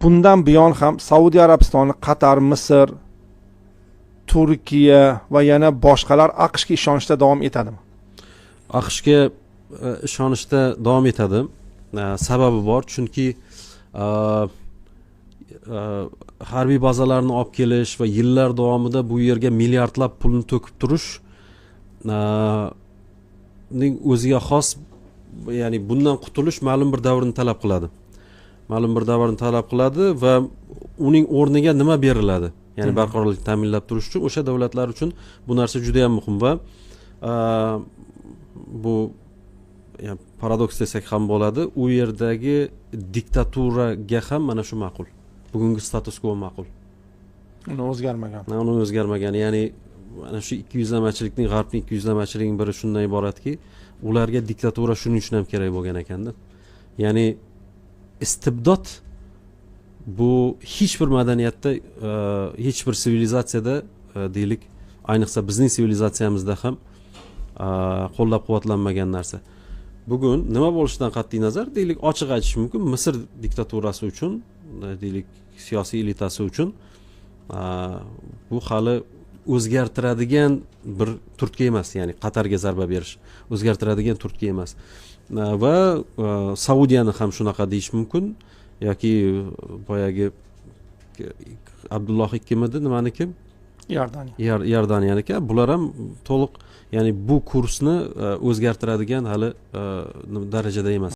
bundan buyon ham Saudiya Arabistoni, Qatar, Misr, Turkiya va yana boshqalar AQShga ishonishda davom etadimi? AQShga ishonishda davom etadi. Sababi bor, chunki harbiy bazalarni olib kelish va yillar davomida bu yerga milliardlab pulni to'kib turish ning o'ziga xos, ya'ni bundan qutulish ma'lum bir davrni talab qiladi. Va uning o'rniga nima beriladi? Ya'ni barqarorlikni ta'minlab turish uchun o'sha davlatlar uchun bu narsa juda ham muhim va bu paradoks desak ham bo'ladi. U yerdagi diktaturaga ham mana shu ma'qul. Bugungi status quo ma'qul. Uni o'zgarmagan. Ya'ni mana shu ikkiyuzlamachilikning, g'arbning ikkiyuzlamachiligining biri shundan iboratki, ularga diktatura shuning uchun ham kerak bo'lgan ekanda. Ya'ni istibdod bu hech bir madaniyatda, hech bir sivilizatsiyada deylik, ayniqsa bizning sivilizatsiyamizda ham qo'llab-quvvatlanmagan narsa. Bugun nima bo'lishidan qat'iy nazar, deylik, ochiq aytish mumkin, Misr diktaturasi uchun, deylik, siyosiy elitasi uchun bu hali o'zgartiradigan bir turtki emas, ya'ni Qatarga zarba berish o'zgartiradigan turtki emas. Va Saudiyani ham shunaqa deyish mumkin, yoki boyagi Abdulloh ikkimidi nimaniki? Iordaniyanniki. Bular ham to'liq, ya'ni bu kursni o'zgartiradigan hali darajada emas.